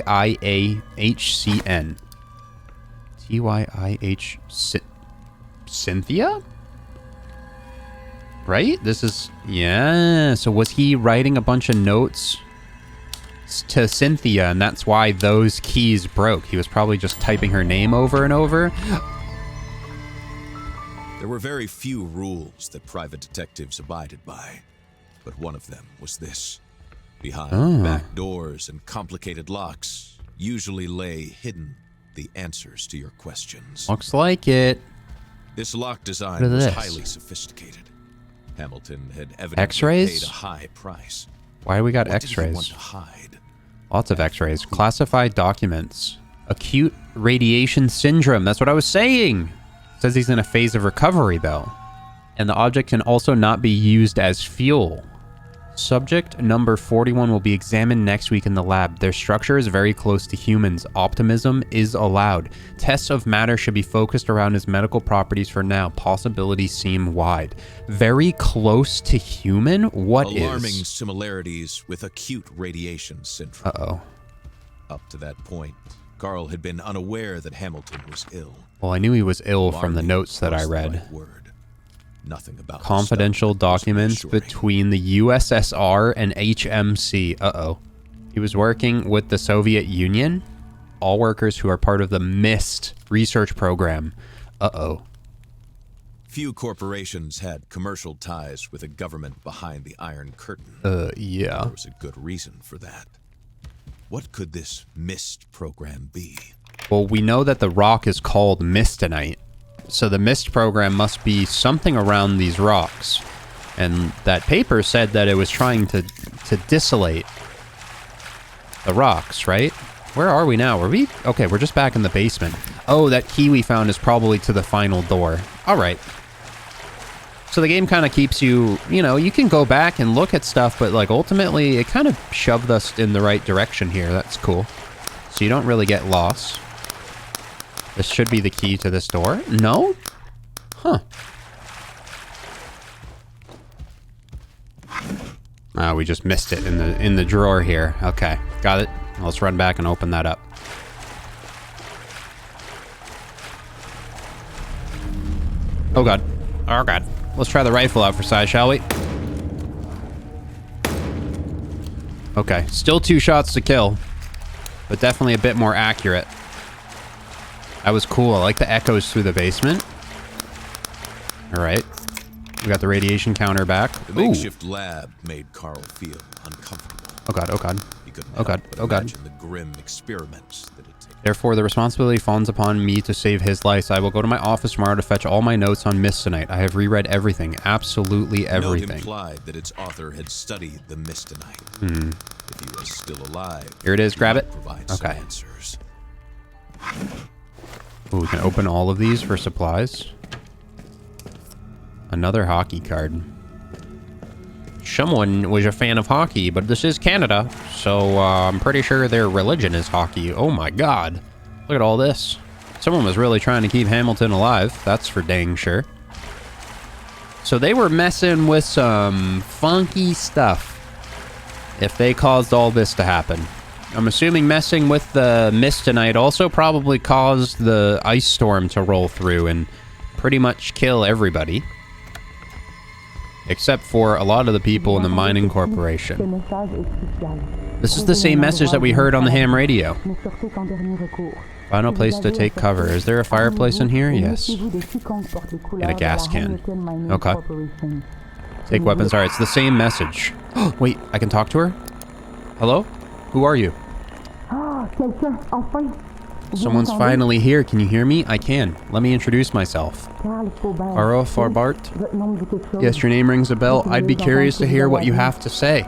T-Y-I-H... Cynthia? Right? This is... Yeah. So was he writing a bunch of notes to Cynthia, and that's why those keys broke? He was probably just typing her name over and over. There were very few rules that private detectives abided by. But one of them was this. Behind back doors and complicated locks usually lay hidden the answers to your questions. Looks like it. This lock design was highly sophisticated. Hamilton had evidently X-rays? paid a high price. Why do we got What did he want X-rays? to hide? Lots of X-rays. Classified documents. Acute radiation syndrome. That's what I was saying. Says he's in a phase of recovery, though. And the object can also not be used as fuel. Subject number 41 will be examined next week in the lab. Their structure is very close to humans. Optimism is allowed. Tests of matter should be focused around his medical properties for now. Possibilities seem wide. Very close to human? What is? Alarming similarities with acute radiation syndrome. Uh-oh. Up to that point, Carl had been unaware that Hamilton was ill. Well, I knew he was ill from the Alarming notes that I was the read. right word. Nothing about Confidential documents between the USSR and HMC. Uh-oh. He was working with the Soviet Union. All workers who are part of the MIST research program. Uh-oh. Few corporations had commercial ties with a government behind the Iron Curtain. Yeah. There was a good reason for that. What could this MIST program be? Well, we know that the rock is called Mistonite. So the MIST program must be something around these rocks. And that paper said that it was trying to dissolate the rocks, right? Where are we now? Okay, we're just back in the basement. Oh, that key we found is probably to the final door. All right. So the game kind of keeps you, you know, you can go back and look at stuff, but like ultimately it kind of shoved us in the right direction here. That's cool. So you don't really get lost. This should be the key to this door. No? Huh. Oh, we just missed it in the drawer here. Okay, got it. Let's run back and open that up. Oh god. Oh god. Let's try the rifle out for size, shall we? Okay, still 2 shots to kill, but definitely a bit more accurate. That was cool. I like the echoes through the basement. All right. We got the radiation counter back. The makeshift lab made Carl feel uncomfortable. Oh god, oh god. He couldn't Oh god, help but oh god. imagine the grim experiments that had taken. Therefore, the responsibility falls upon me to save his life. I will go to my office tomorrow to fetch all my notes on Mistonite. I have reread everything. Absolutely everything. Note implied that its author had studied the Mistonite. If he was still alive, Here it is. Grab it. provide some Okay. answers. Ooh, we can open all of these for supplies. Another hockey card. Someone was a fan of hockey, but this is Canada, so I'm pretty sure their religion is hockey. Oh my god. Look at all this. Someone was really trying to keep Hamilton alive. That's for dang sure. So they were messing with some funky stuff if they caused all this to happen. I'm assuming messing with the Mistonite also probably caused the ice storm to roll through and pretty much kill everybody. Except for a lot of the people in the mining corporation. This is the same message that we heard on the ham radio. Final place to take cover. Is there a fireplace in here? Yes. And a gas can. Okay. Take weapons. Alright, it's the same message. Oh, wait, I can talk to her? Hello? Who are you? Someone's finally here. Can you hear me? I can. Let me introduce myself. Carl Faubert? Yes, your name rings a bell. I'd be curious to hear what you have to say.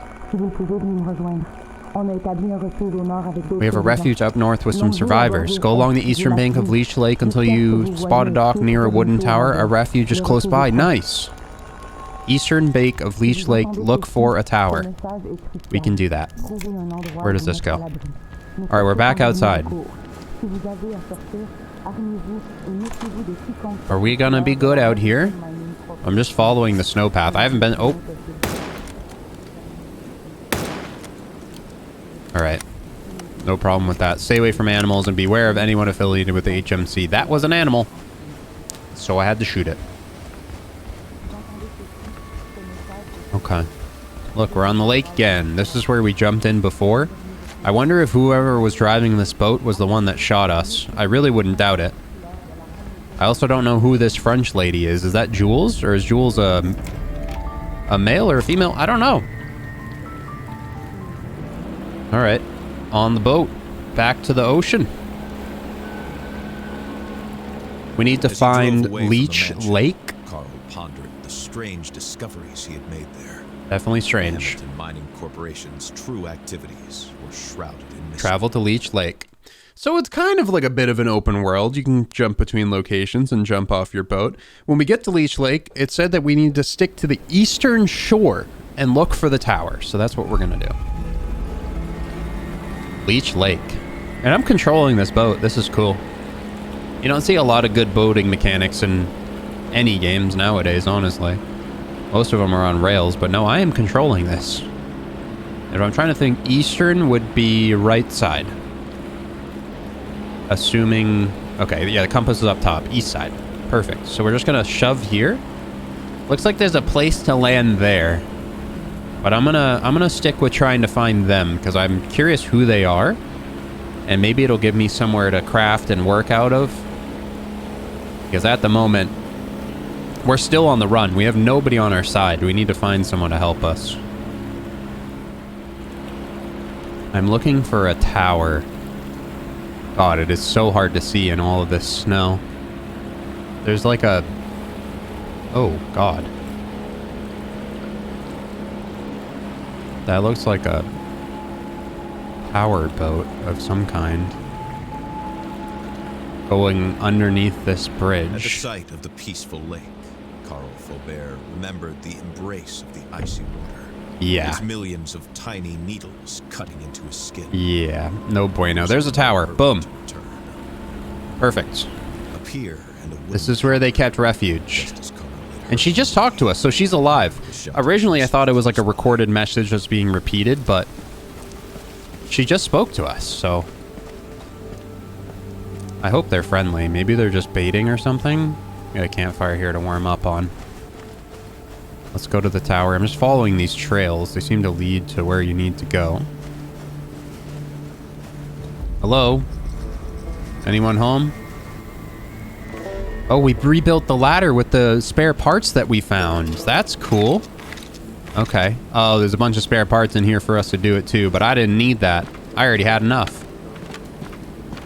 We have a refuge up north with some survivors. Go along the eastern bank of Leech Lake until you spot a dock near a wooden tower. A refuge is close by. Nice. Eastern bank of Leech Lake. Look for a tower. We can do that. Where does this go? Alright, we're back outside. Are we gonna be good out here? I'm just following the snowpath. I haven't been... Oh. Alright. No problem with that. Stay away from animals and beware of anyone affiliated with the HMC. That was an animal. So I had to shoot it. Okay. Look, we're on the lake again. This is where we jumped in before. I wonder if whoever was driving this boat was the one that shot us. I really wouldn't doubt it. I also don't know who this French lady is. Is that Jules? Or is Jules a male or a female? I don't know. Alright. On the boat. Back to the ocean. We need to find Leech Lake. Carl pondered the strange discoveries he had made there. Definitely strange. Hamilton Mining Corporation's true activities were shrouded in mystery. Travel to Leech Lake. So it's kind of like a bit of an open world. You can jump between locations and jump off your boat. When we get to Leech Lake, it said that we need to stick to the eastern shore and look for the tower. So that's what we're going to do. Leech Lake. And I'm controlling this boat. This is cool. You don't see a lot of good boating mechanics in any games nowadays, honestly. Most of them are on rails, but no, I am controlling this. If I'm trying to think, eastern would be right side. Assuming... Okay, yeah, the compass is up top. East side. Perfect. So we're just going to shove here. Looks like there's a place to land there. But I'm gonna stick with trying to find them, because I'm curious who they are. And maybe it'll give me somewhere to craft and work out of. Because at the moment, we're still on the run. We have nobody on our side. We need to find someone to help us. I'm looking for a tower. God, it is so hard to see in all of this snow. There's like a... Oh, God. That looks like a power boat of some kind. Going underneath this bridge. At the sight of the peaceful lake, Carl Faubert remembered the embrace of the icy water. Yeah. Its millions of tiny needles cutting into his skin. Yeah, no bueno. There's a tower. Boom. Perfect. Up here, and this is where they kept refuge. And she just talked to us, so she's alive. Originally, I thought it was like a recorded message that's being repeated, but she just spoke to us, so I hope they're friendly. Maybe they're just baiting or something. Got a campfire here to warm up on. Let's go to the tower. I'm just following these trails. They seem to lead to where you need to go. Hello? Anyone home? Oh, we rebuilt the ladder with the spare parts that we found. That's cool. Okay. Oh, there's a bunch of spare parts in here for us to do it too, but I didn't need that. I already had enough.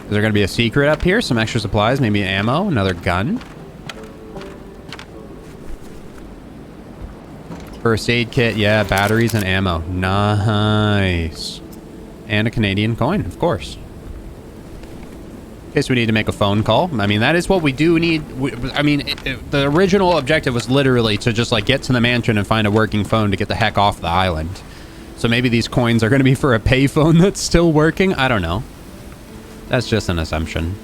Is there going to be a secret up here? Some extra supplies, maybe ammo, another gun. First aid kit, yeah, batteries and ammo. Nice. And a Canadian coin, of course. In case we need to make a phone call. I mean, that is what we do need. The original objective was literally to just, like, get to the mansion and find a working phone to get the heck off the island. So maybe these coins are going to be for a payphone that's still working? I don't know. That's just an assumption.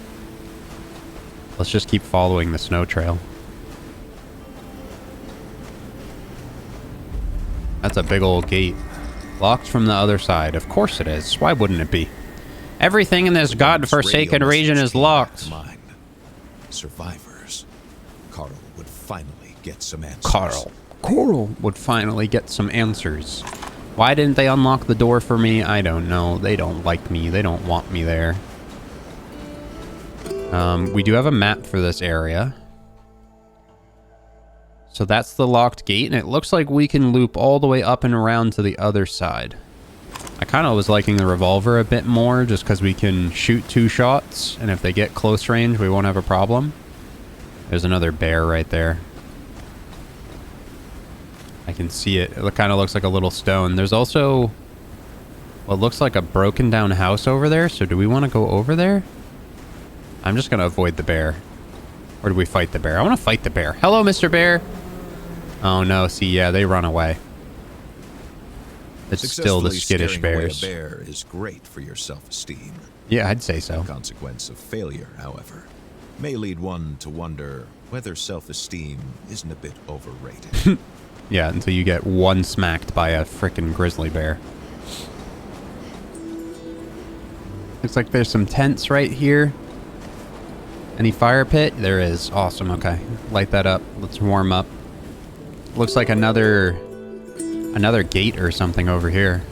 Let's just keep following the snow trail. That's a big old gate. Locked from the other side. Of course it is. Why wouldn't it be? Everything in this godforsaken region is locked. Survivors. Carl would finally get some answers. Carl would finally get some answers. Why didn't they unlock the door for me? I don't know. They don't like me. They don't want me there. We do have a map for this area. So that's the locked gate, and it looks like we can loop all the way up and around to the other side. I kind of was liking the revolver a bit more, just because we can shoot 2 shots, and if they get close range, we won't have a problem. There's another bear right there. I can see it. It kind of looks like a little stone. There's also... Well, it looks like a broken down house over there. So do we want to go over there? I'm just going to avoid the bear. Or do we fight the bear? I want to fight the bear. Hello, Mr. Bear. Oh, no. See, yeah, they run away. It's still the skittish bears. A bear is great for your self-esteem. Yeah, I'd say so. The consequence of failure, however, may lead one to wonder whether self-esteem isn't a bit overrated. Yeah, until you get one smacked by a frickin' grizzly bear. Looks like there's some tents right here. Any fire pit? There is. Awesome. Okay. Light that up. Let's warm up. Looks like another gate or something over here.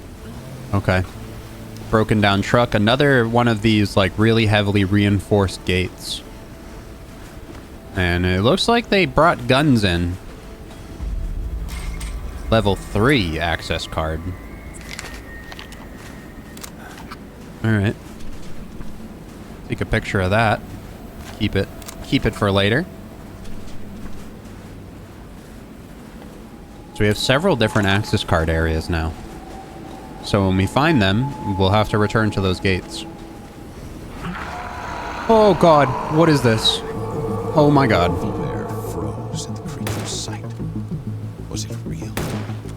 Okay. Broken down truck. Another one of these like really heavily reinforced gates. And it looks like they brought guns in. Level 3 access card. Alright. Take a picture of that. Keep it for later. So we have several different access card areas now. So when we find them, we'll have to return to those gates. Oh god, what is this? Oh my god. Faubert froze at the creature's sight. Was it real?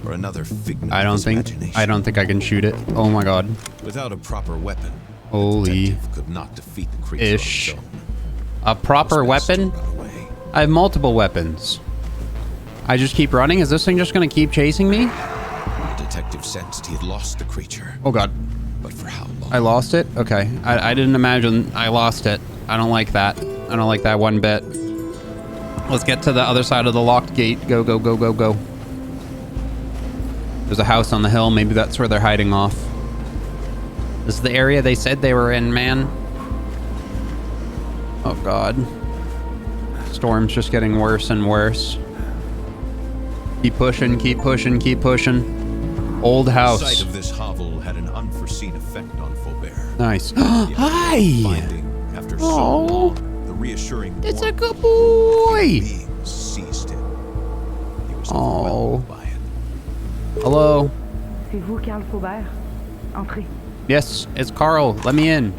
Or another figment of his imagination? I don't think I can shoot it. Oh my god. Without a proper weapon, Holy the detective could not defeat the creature ish. on his own. A proper Was best to weapon? run away. I have multiple weapons. I just keep running? Is this thing just gonna keep chasing me? The detective sensed he had lost the creature. Oh god. But for how long? I lost it? Okay. I didn't imagine I lost it. I don't like that. I don't like that one bit. Let's get to the other side of the locked gate. Go, go, go, go, go. There's a house on the hill. Maybe that's where they're hiding off. This is the area they said they were in, man. Oh god. Storm's just getting worse and worse. Keep pushing, keep pushing, keep pushing. Old The house. sight of this hovel had an unforeseen effect on Faubert. Nice. Yet, Hi! finding, after so Oh. long, the reassuring It's a warmth good of boy! being seized him. He was Oh. overwhelmed by it. Hello? C'est vous, Carl Faubert? Entrez. Yes, it's Carl. Let me in.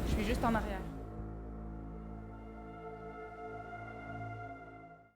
Je suis juste en arrière.